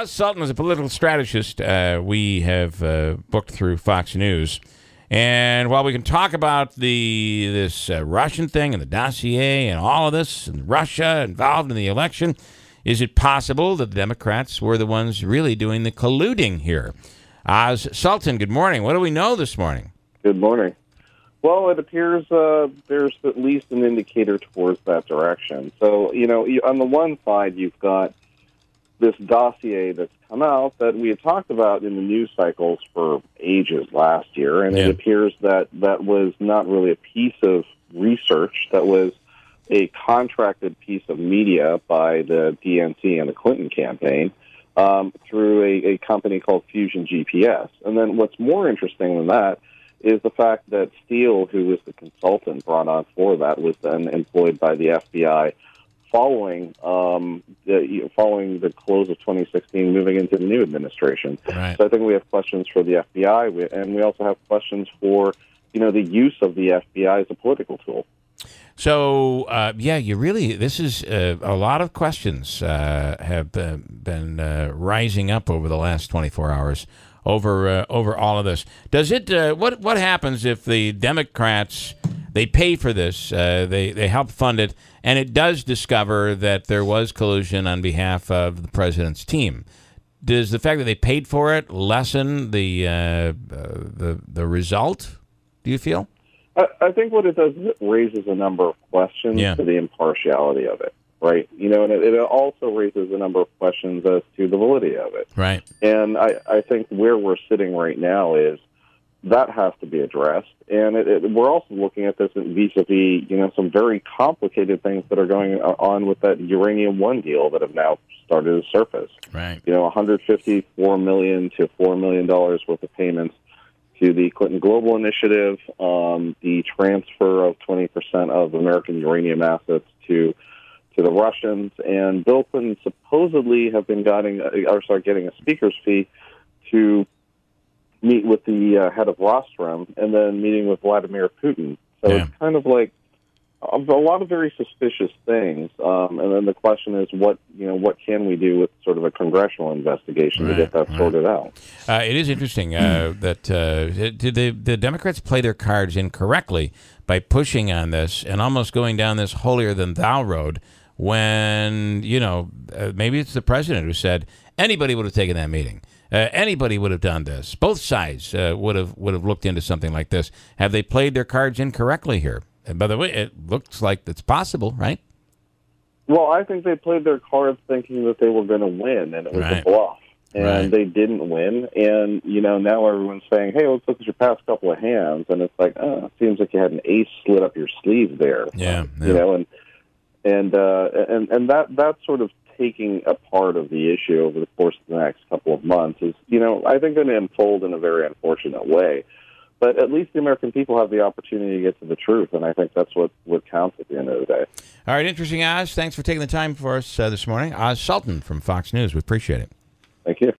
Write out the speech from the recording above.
Sultan is a political strategist we have booked through Fox News. And while we can talk about this Russian thing and the dossier and all of this, and Russia involved in the election, is it possible that the Democrats were the ones really doing the colluding here? Sultan, good morning. What do we know this morning? Good morning. Well, it appears there's at least an indicator towards that direction. So, on the one side, you've got this dossier that's come out that we had talked about in the news cycles for ages last year, and It appears that was not really a piece of research. That was a contracted piece of media by the DNC and the Clinton campaign through a company called Fusion GPS. And then what's more interesting than that is the fact that Steele, who was the consultant brought on for that, was then employed by the FBI following the close of 2016, moving into the new administration. Right. So I think we have questions for the FBI, and we also have questions for, the use of the FBI as a political tool. So, this is a lot of questions have been rising up over the last 24 hours over all of this. Does it? What happens if the Democrats, they pay for this, they help fund it, and it does discover that there was collusion on behalf of the president's team? Does the fact that they paid for it lessen the result, do you feel? I think what it does is it raises a number of questions to the impartiality of it, right? And it also raises a number of questions as to the validity of it. Right. And I think where we're sitting right now is that has to be addressed. And we're also looking at this vis-a-vis, some very complicated things that are going on with that Uranium One deal that have now started to surface. Right. $154 million to $4 million worth of payments to the Clinton Global Initiative, the transfer of 20% of American uranium assets to the Russians, and Bill Clinton supposedly have been getting a speaker's fee to meet with the head of Rostrum, and then meeting with Vladimir Putin. So it's kind of like a lot of very suspicious things. And then the question is, what can we do with sort of a congressional investigation to get that sorted out? It is interesting that did the Democrats play their cards incorrectly by pushing on this and almost going down this holier-than-thou road when, maybe it's the president who said anybody would have taken that meeting. Anybody would have done this. Both sides would have looked into something like this. Have they played their cards incorrectly here? And by the way, it looks like it's possible, right? Well, I think they played their cards thinking that they were going to win, and it was a bluff. And they didn't win. And, now everyone's saying, hey, let's look at your past couple of hands. And it's like, it seems like you had an ace slid up your sleeve there. Yeah. And that's sort of taking a part of the issue over the course of the next couple of months is, I think going to unfold in a very unfortunate way. But at least the American people have the opportunity to get to the truth, and I think that's what counts at the end of the day. All right, interesting, Oz. Thanks for taking the time for us this morning. Sultan from Fox News. We appreciate it. Thank you.